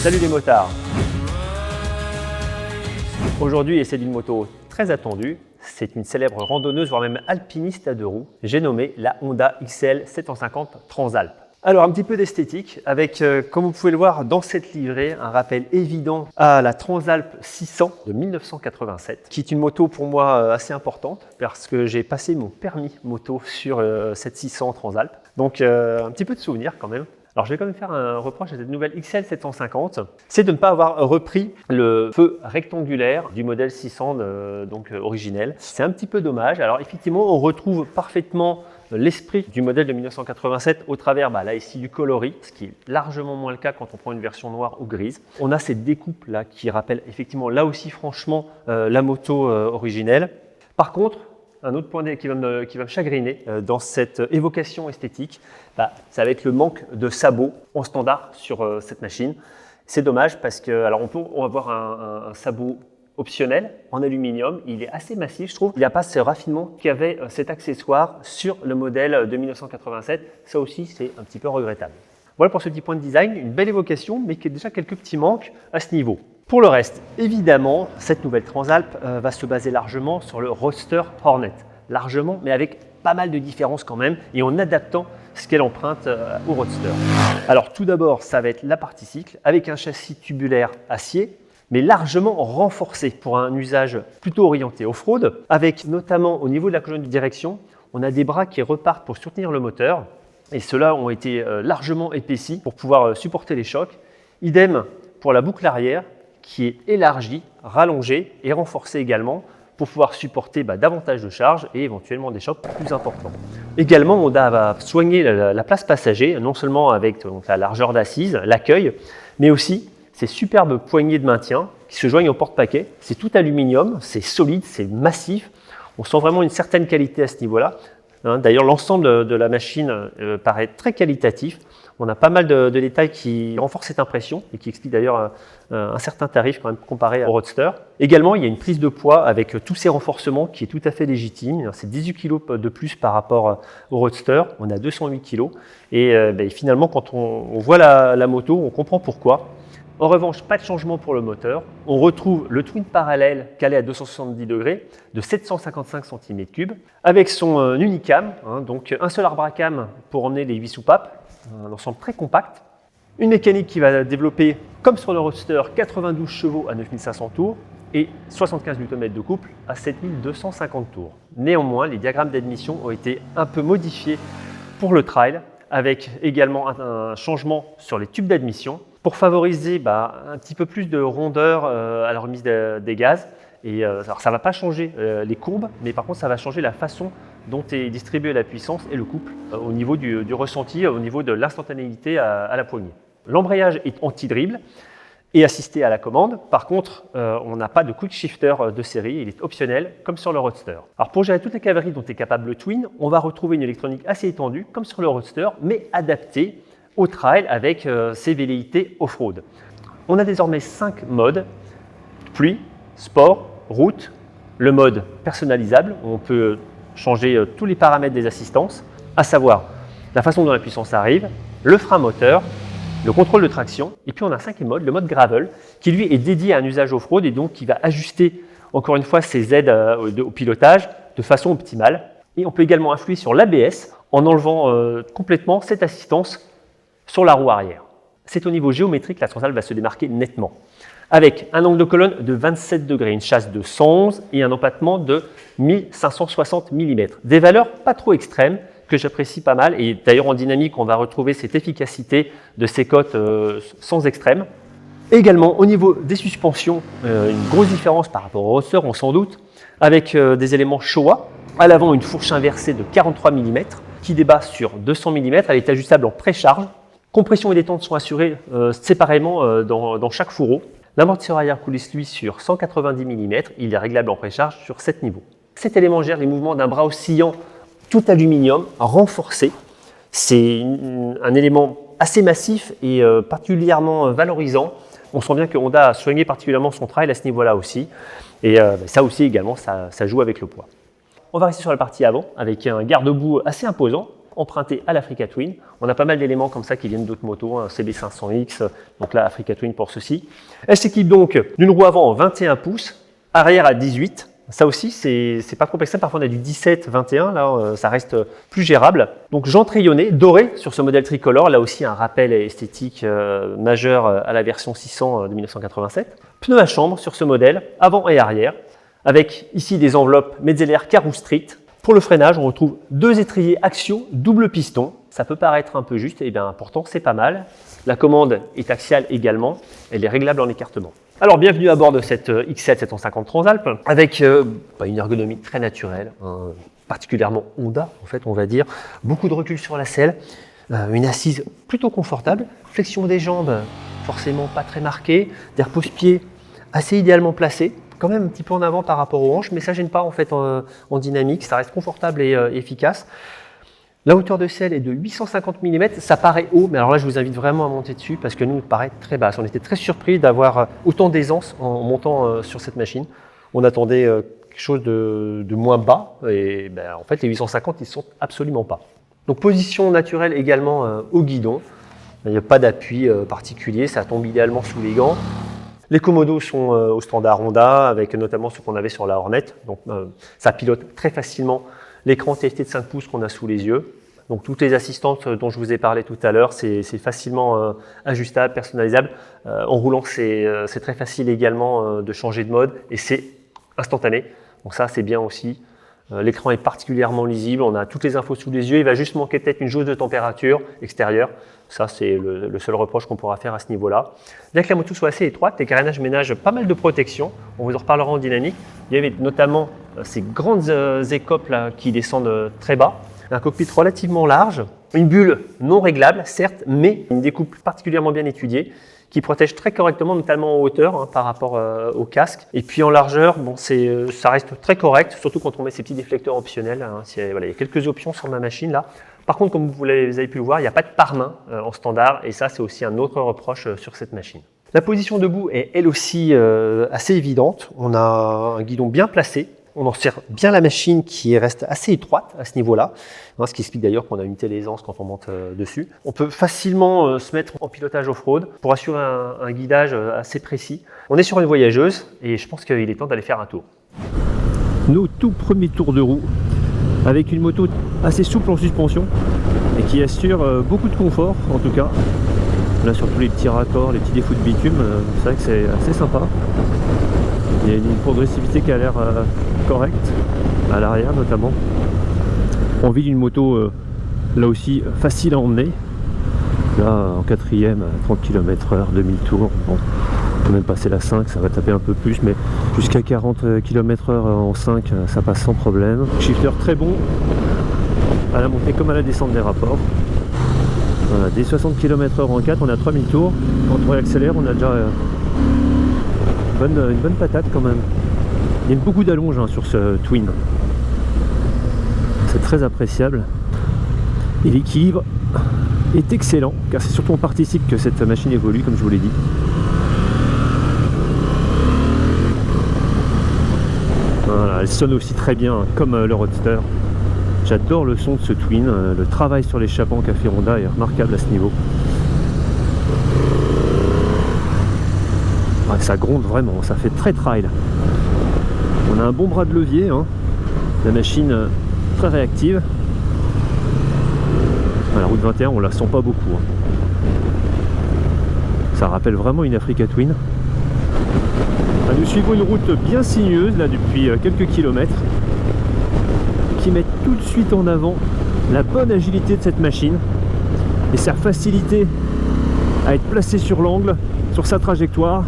Salut les motards! Aujourd'hui, c'est d'une moto très attendue. C'est une célèbre randonneuse, voire même alpiniste à deux roues. J'ai nommé la Honda XL 750 Transalp. Alors un petit peu d'esthétique avec, comme vous pouvez le voir dans cette livrée, un rappel évident à la Transalp 600 de 1987, qui est une moto pour moi assez importante parce que j'ai passé mon permis moto sur cette 600 Transalp. Donc un petit peu de souvenirs quand même. Alors je vais quand même faire un reproche à cette nouvelle XL 750, c'est de ne pas avoir repris le feu rectangulaire du modèle 600 originel. C'est un petit peu dommage. Alors effectivement, on retrouve parfaitement l'esprit du modèle de 1987 au travers là ici du coloris, ce qui est largement moins le cas quand on prend une version noire ou grise. On a cette découpe là qui rappelle effectivement là aussi franchement la moto originelle. Par contre, un autre point qui va me chagriner dans cette évocation esthétique, ça va être le manque de sabots en standard sur cette machine. C'est dommage parce que, alors on va avoir un sabot optionnel en aluminium, il est assez massif je trouve. Il n'y a pas ce raffinement qu'avait cet accessoire sur le modèle de 1987. Ça aussi c'est un petit peu regrettable. Voilà pour ce petit point de design, une belle évocation mais qui a déjà quelques petits manques à ce niveau. Pour le reste, évidemment, cette nouvelle Transalp va se baser largement sur le Roadster Hornet. Largement, mais avec pas mal de différences quand même, et en adaptant ce qu'elle emprunte au Roadster. Alors tout d'abord, ça va être la partie cycle, avec un châssis tubulaire acier, mais largement renforcé pour un usage plutôt orienté off-road, avec notamment au niveau de la colonne de direction, on a des bras qui repartent pour soutenir le moteur, et ceux-là ont été largement épaissis pour pouvoir supporter les chocs. Idem pour la boucle arrière, qui est élargie, rallongée et renforcée également pour pouvoir supporter davantage de charge et éventuellement des chocs plus importants. Également, Honda va soigner la place passager, non seulement avec la largeur d'assise, l'accueil, mais aussi ces superbes poignées de maintien qui se joignent au porte-paquet. C'est tout aluminium, c'est solide, c'est massif. On sent vraiment une certaine qualité à ce niveau-là. D'ailleurs, l'ensemble de la machine paraît très qualitatif. On a pas mal de détails qui renforcent cette impression et qui expliquent d'ailleurs un certain tarif quand même comparé au Roadster. Également, il y a une prise de poids avec tous ces renforcements qui est tout à fait légitime. C'est 18 kg de plus par rapport au Roadster. On a 208 kg. Et finalement, quand on voit la moto, on comprend pourquoi. En revanche, pas de changement pour le moteur. On retrouve le twin parallèle calé à 270 degrés de 755 cm3 avec son Unicam, donc un seul arbre à cam pour emmener les 8 soupapes, un ensemble très compact. Une mécanique qui va développer, comme sur le Roadster, 92 chevaux à 9500 tours et 75 Nm de couple à 7250 tours. Néanmoins, les diagrammes d'admission ont été un peu modifiés pour le trail, avec également un changement sur les tubes d'admission pour favoriser un petit peu plus de rondeur à la remise des gaz. Et alors ça ne va pas changer les courbes, mais par contre ça va changer la façon dont est distribuée la puissance et le couple au niveau du ressenti, au niveau de l'instantanéité à la poignée. L'embrayage est anti-dribble et assisté à la commande. Par contre, on n'a pas de quick shifter de série, il est optionnel comme sur le Roadster. Alors pour gérer toute la cavalerie dont est capable le Twin, on va retrouver une électronique assez étendue comme sur le Roadster, mais adaptée au trail avec ses velléités off-road. On a désormais 5 modes: pluie, sport, route, le mode personnalisable où on peut changer tous les paramètres des assistances, à savoir la façon dont la puissance arrive, le frein moteur, le contrôle de traction, et puis on a un 5e mode, le mode gravel, qui lui est dédié à un usage off-road et donc qui va ajuster encore une fois ses aides au pilotage de façon optimale. Et on peut également influer sur l'ABS en enlevant complètement cette assistance sur la roue arrière. C'est au niveau géométrique que la Transalp va se démarquer nettement, avec un angle de colonne de 27 degrés, une chasse de 111 et un empattement de 1560 mm. Des valeurs pas trop extrêmes que j'apprécie pas mal, et d'ailleurs en dynamique on va retrouver cette efficacité de ces cotes sans extrême. Également au niveau des suspensions, une grosse différence par rapport au Roadster, on s'en doute, avec des éléments Showa. À l'avant, une fourche inversée de 43 mm qui débat sur 200 mm, elle est ajustable en précharge. Compression et détente sont assurées séparément dans chaque fourreau. L'amortisseur arrière coulisse lui sur 190 mm, il est réglable en précharge sur 7 niveaux. Cet élément gère les mouvements d'un bras oscillant tout aluminium renforcé. C'est un élément assez massif et particulièrement valorisant. On sent bien que Honda a soigné particulièrement son trail à ce niveau-là aussi. Et ça aussi également, ça joue avec le poids. On va rester sur la partie avant avec un garde-boue assez imposant emprunté à l'Africa Twin. On a pas mal d'éléments comme ça qui viennent d'autres motos, un CB500X, donc là Africa Twin pour ceci. Elle s'équipe donc d'une roue avant 21 pouces, arrière à 18. Ça aussi, c'est pas complexe. Parfois, on a du 17, 21. Là, ça reste plus gérable. Donc, jantes rayonnées, dorées sur ce modèle tricolore. Là aussi, un rappel esthétique majeur à la version 600 de 1987. Pneus à chambre sur ce modèle, avant et arrière, avec ici des enveloppes Metzeler Karoo Street. Pour le freinage, on retrouve deux étriers axiaux, double piston. Ça peut paraître un peu juste, et bien pourtant, c'est pas mal. La commande est axiale également. Elle est réglable en écartement. Alors, bienvenue à bord de cette XL 750 Transalp avec une ergonomie très naturelle, particulièrement Honda, en fait, on va dire. Beaucoup de recul sur la selle, une assise plutôt confortable, flexion des jambes forcément pas très marquée, des repose-pieds assez idéalement placés, quand même un petit peu en avant par rapport aux hanches, mais ça ne gêne pas en fait en dynamique, ça reste confortable et efficace. La hauteur de selle est de 850 mm, ça paraît haut, mais alors là je vous invite vraiment à monter dessus parce que nous, il paraît très basse. On était très surpris d'avoir autant d'aisance en montant sur cette machine. On attendait quelque chose de moins bas et en fait les 850 ils ne sont absolument pas. Donc position naturelle également au guidon, il n'y a pas d'appui particulier, ça tombe idéalement sous les gants. Les commodos sont au standard Honda avec notamment ce qu'on avait sur la Hornet, donc ça pilote très facilement l'écran TFT de 5 pouces qu'on a sous les yeux. Donc toutes les assistantes dont je vous ai parlé tout à l'heure, c'est facilement ajustable, personnalisable. En roulant, c'est très facile également de changer de mode et c'est instantané. Donc ça, c'est bien aussi. L'écran est particulièrement lisible, on a toutes les infos sous les yeux. Il va juste manquer peut-être une jauge de température extérieure. Ça, c'est le seul reproche qu'on pourra faire à ce niveau-là. Bien que la moto soit assez étroite, les carénages ménagent pas mal de protection. On vous en reparlera en dynamique. Il y avait notamment ces grandes écopes là, qui descendent très bas. Un cockpit relativement large, une bulle non réglable, certes, mais une découpe particulièrement bien étudiée qui protège très correctement, notamment en hauteur par rapport au casque. Et puis en largeur, bon, ça reste très correct, surtout quand on met ces petits déflecteurs optionnels. Voilà, il y a quelques options sur ma machine là. Par contre, comme vous avez pu le voir, il n'y a pas de pare-main en standard et ça, c'est aussi un autre reproche sur cette machine. La position debout est elle aussi assez évidente. On a un guidon bien placé. On en sert bien la machine qui reste assez étroite à ce niveau-là, ce qui explique d'ailleurs qu'on a une telle aisance quand on monte dessus. On peut facilement se mettre en pilotage off-road pour assurer un guidage assez précis. On est sur une voyageuse et je pense qu'il est temps d'aller faire un tour. Nos tout premiers tours de roue avec une moto assez souple en suspension et qui assure beaucoup de confort en tout cas. Là sur tous les petits raccords, les petits défauts de bitume, c'est vrai que c'est assez sympa. Il y a une progressivité qui a l'air correcte, à l'arrière notamment. Envie d'une moto là aussi facile à emmener. Là en quatrième à 30 km/h, 2000 tours. Bon, on peut même passer la 5, ça va taper un peu plus, mais jusqu'à 40 km/h en 5, ça passe sans problème. Shifter très bon à la montée comme à la descente des rapports. Voilà, des 60 km/h en 4, on a 3000 tours. Quand on réaccélère, on a déjà une bonne patate quand même. Il y a beaucoup d'allonge sur ce Twin. C'est très appréciable. Et l'équilibre est excellent, car c'est surtout en partie cycle que cette machine évolue, comme je vous l'ai dit. Voilà, elle sonne aussi très bien, comme le Roadster. J'adore le son de ce Twin. Le travail sur l'échappement qu'a fait Honda est remarquable à ce niveau. Ouais, ça gronde vraiment, ça fait très trail. On a un bon bras de levier, la machine très réactive. La route 21, on la sent pas beaucoup. Ça rappelle vraiment une Africa Twin. Nous suivons une route bien sinueuse là depuis quelques kilomètres qui met tout de suite en avant la bonne agilité de cette machine et sa facilité à être placée sur l'angle, sur sa trajectoire.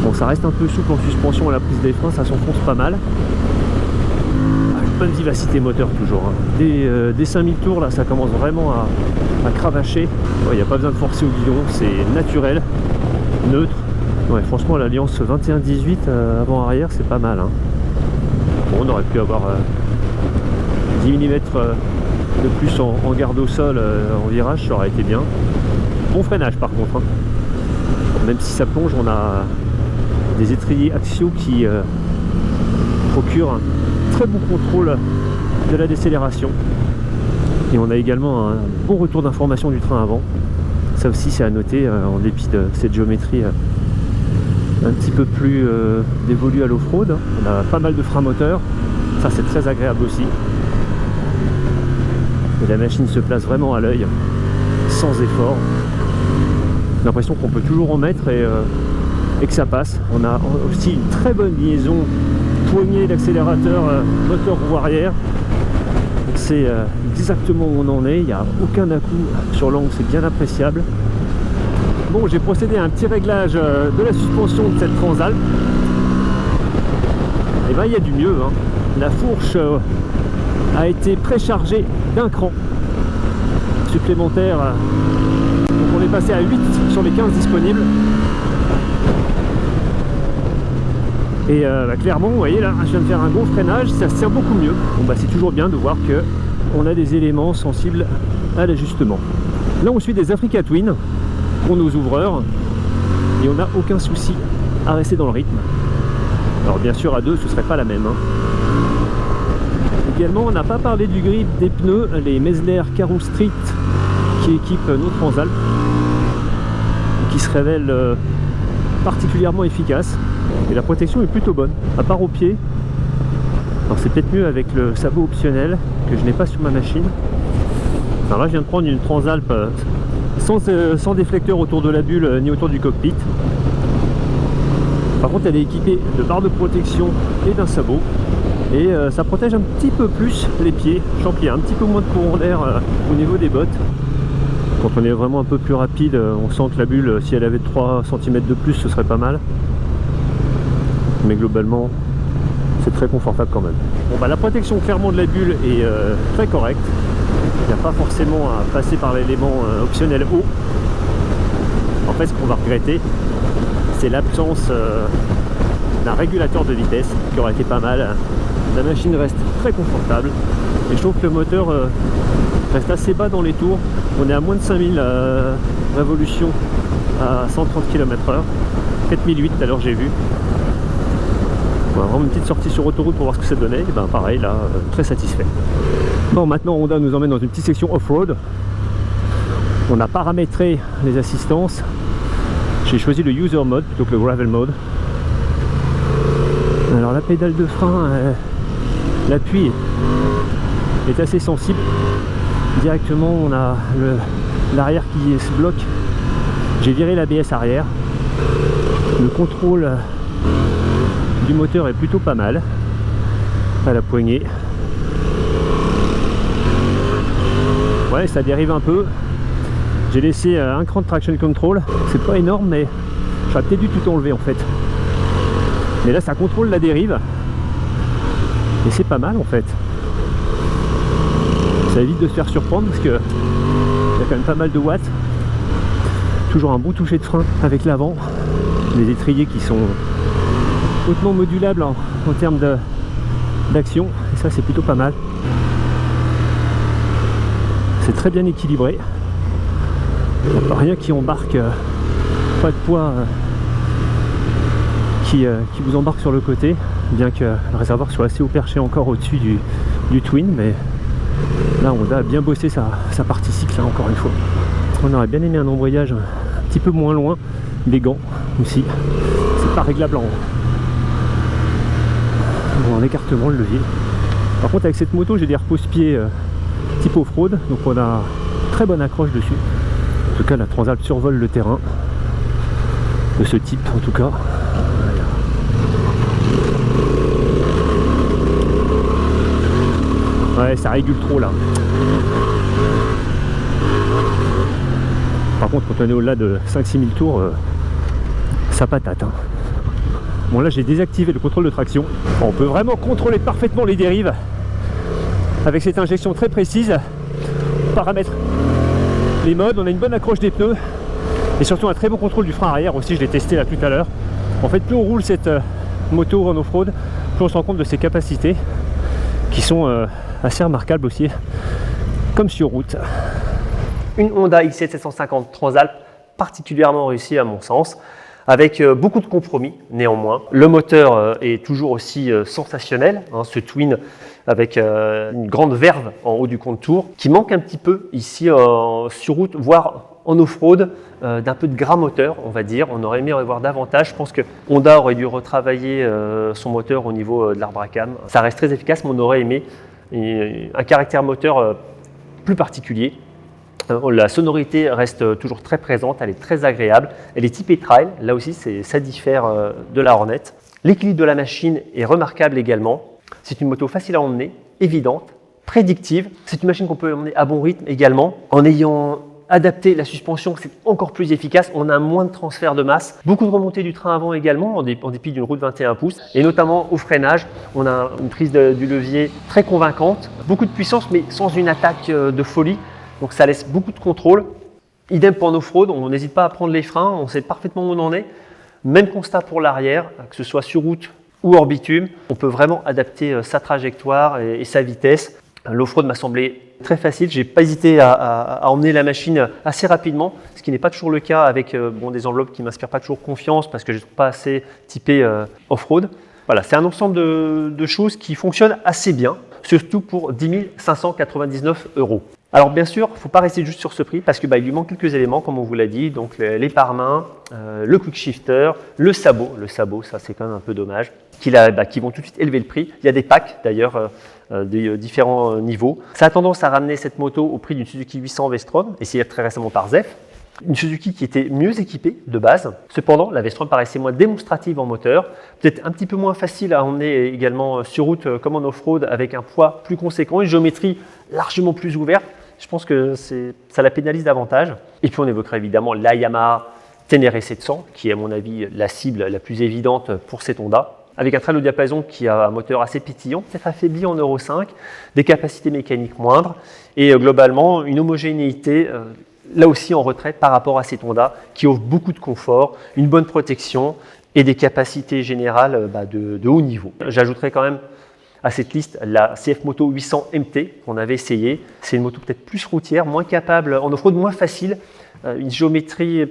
Bon, ça reste un peu souple en suspension à la prise des freins, ça s'enfonce pas mal. Une bonne vivacité moteur toujours. Dès 5000 tours, là, ça commence vraiment à cravacher. Il n'y a pas besoin de forcer au guidon, c'est naturel, neutre. Ouais, franchement, l'alliance 21-18 avant-arrière, c'est pas mal. Bon, on aurait pu avoir 10 mm de plus en garde au sol en virage, ça aurait été bien. Bon freinage par contre. Même si ça plonge, on a des étriers axiaux qui procurent un très bon contrôle de la décélération. Et on a également un bon retour d'information du train avant. Ça aussi c'est à noter en dépit de cette géométrie un petit peu plus dévolue à l'off-road. On a pas mal de freins moteurs, ça c'est très agréable aussi. Et la machine se place vraiment à l'œil, sans effort. J'ai l'impression qu'on peut toujours en mettre et que ça passe. On a aussi une très bonne liaison poignée d'accélérateur moteur roue arrière. C'est exactement où on en est, il n'y a aucun à-coup sur l'angle, c'est bien appréciable. Bon, j'ai procédé à un petit réglage de la suspension de cette Transalp. Et bien il y a du mieux, hein. La fourche a été préchargée d'un cran supplémentaire. Donc on est passé à 8 sur les 15 disponibles. Et clairement, vous voyez là, je viens de faire un gros freinage, ça se tient beaucoup mieux. Bon bah c'est toujours bien de voir que on a des éléments sensibles à l'ajustement. Là on suit des Africa Twin pour nos ouvreurs et on n'a aucun souci à rester dans le rythme. Alors bien sûr à deux ce serait pas la même, hein. Également on n'a pas parlé du grip des pneus, les Mesler Karoo Street qui équipent nos Transalp, qui se révèlent particulièrement efficaces. Et la protection est plutôt bonne, à part au pied. Alors c'est peut-être mieux avec le sabot optionnel que je n'ai pas sur ma machine. Alors là je viens de prendre une Transalp sans déflecteur autour de la bulle ni autour du cockpit. Par contre elle est équipée de barres de protection et d'un sabot. Et ça protège un petit peu plus les pieds. Je sens qu'il y a un petit peu moins de courant d'air au niveau des bottes. Quand on est vraiment un peu plus rapide, on sent que la bulle, si elle avait 3 cm de plus, ce serait pas mal. Mais globalement, c'est très confortable quand même. Bon bah la protection clairement de la bulle est très correcte. Il n'y a pas forcément à passer par l'élément optionnel haut. En fait, ce qu'on va regretter, c'est l'absence d'un régulateur de vitesse qui aurait été pas mal. La machine reste très confortable et je trouve que le moteur reste assez bas dans les tours. On est à moins de 5000 révolutions à 130 km/h, 4008 tout à l'heure j'ai vu. On va vraiment une petite sortie sur autoroute pour voir ce que ça donnait. Et ben pareil là, très satisfait. Bon, maintenant Honda nous emmène dans une petite section off-road. On a paramétré les assistances. J'ai choisi le user mode plutôt que le gravel mode. Alors la pédale de frein, l'appui est assez sensible. Directement on a l'arrière qui se bloque. J'ai viré l'ABS arrière. Le contrôle du moteur est plutôt pas mal à la poignée. Ouais, ça dérive un peu. J'ai laissé un cran de traction control. C'est pas énorme, mais j'aurais peut-être dû tout enlever en fait. Mais là ça contrôle la dérive et c'est pas mal en fait. Ça évite de se faire surprendre parce que il y a quand même pas mal de watts. Toujours un bon toucher de frein avec l'avant, les étriers qui sont hautement modulables en termes d'action, et ça c'est plutôt pas mal. C'est très bien équilibré. Il n'y a pas rien qui embarque, pas de poids qui vous embarque sur le côté, bien que le réservoir soit assez haut perché encore au-dessus du Twin, mais là on a bien bossé sa partie cycle, hein, encore une fois. On aurait bien aimé un embrayage un petit peu moins loin, des gants aussi, c'est pas réglable en écartement le levier. Par contre avec cette moto j'ai des repose-pieds type off-road, donc on a très bonne accroche dessus. En tout cas la Transalp survole le terrain de ce type en tout cas. Ouais, ça régule trop là. Par contre quand on est au-delà de 5-6 000 tours, ça patate, hein. Bon là j'ai désactivé le contrôle de traction. On peut vraiment contrôler parfaitement les dérives avec cette injection très précise. Paramètre les modes, on a une bonne accroche des pneus et surtout un très bon contrôle du frein arrière aussi, je l'ai testé là tout à l'heure. En fait plus on roule cette moto en off-road, plus on se rend compte de ses capacités qui sont assez remarquables aussi, comme sur route. Une Honda XL 750 Transalp particulièrement réussie à mon sens. avec beaucoup de compromis néanmoins. Le moteur est toujours aussi sensationnel, hein, ce twin avec une grande verve en haut du contour, qui manque un petit peu ici sur route, voire en off-road, d'un peu de gras moteur, on va dire. On aurait aimé en avoir davantage. Je pense que Honda aurait dû retravailler son moteur au niveau de l'arbre à cam. Ça reste très efficace, mais on aurait aimé un caractère moteur plus particulier. La sonorité reste toujours très présente, elle est très agréable. Elle est typée trail, là aussi ça diffère de la Hornet. L'équilibre de la machine est remarquable également. C'est une moto facile à emmener, évidente, prédictive. C'est une machine qu'on peut emmener à bon rythme également. En ayant adapté la suspension, c'est encore plus efficace. On a moins de transfert de masse. Beaucoup de remontée du train avant également, en dépit d'une roue de 21 pouces. Et notamment au freinage, on a une prise du levier très convaincante. Beaucoup de puissance, mais sans une attaque de folie. Donc ça laisse beaucoup de contrôle. Idem pour en off-road, on n'hésite pas à prendre les freins, on sait parfaitement où on en est. Même constat pour l'arrière, que ce soit sur route ou hors bitume, on peut vraiment adapter sa trajectoire et sa vitesse. L'off-road m'a semblé très facile, je n'ai pas hésité à emmener la machine assez rapidement, ce qui n'est pas toujours le cas avec des enveloppes qui ne m'inspirent pas toujours confiance parce que je ne suis pas assez typé off-road. Voilà, c'est un ensemble de choses qui fonctionnent assez bien, surtout pour 10 599 €. Alors bien sûr, il ne faut pas rester juste sur ce prix parce qu'il lui manque quelques éléments comme on vous l'a dit, donc les pare-mains, le quick shifter, le sabot, ça c'est quand même un peu dommage, qui vont tout de suite élever le prix. Il y a des packs d'ailleurs de différents niveaux. Ça a tendance à ramener cette moto au prix d'une Suzuki 800 V-Strom, essayée très récemment par Zef. Une Suzuki qui était mieux équipée de base. Cependant, la V-Strom paraissait moins démonstrative en moteur, peut-être un petit peu moins facile à emmener également sur route comme en off-road avec un poids plus conséquent, une géométrie largement plus ouverte. Je pense que ça la pénalise davantage. Et puis on évoquera évidemment la Yamaha Tenere 700, qui est à mon avis la cible la plus évidente pour cette Honda, avec un très haut diapason qui a un moteur assez pétillant, peut-être affaibli en Euro 5, des capacités mécaniques moindres et globalement une homogénéité là aussi en retrait par rapport à cette Honda qui offre beaucoup de confort, une bonne protection et des capacités générales de haut niveau. J'ajouterai quand même à cette liste la CF Moto 800 MT qu'on avait essayé. C'est une moto peut-être plus routière, moins capable en off-road, moins facile, une géométrie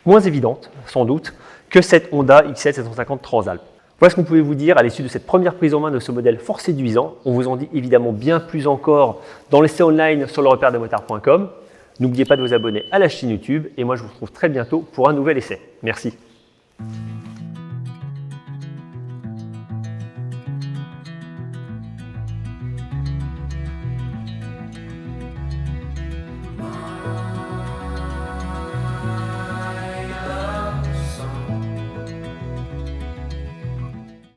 moins évidente sans doute que cette Honda XL 750 Transalp. Voilà ce qu'on pouvait vous dire à l'issue de cette première prise en main de ce modèle fort séduisant. On vous en dit évidemment bien plus encore dans l'essai online sur lerepaire-des-motards.com. N'oubliez pas de vous abonner à la chaîne YouTube et moi je vous retrouve très bientôt pour un nouvel essai. Merci.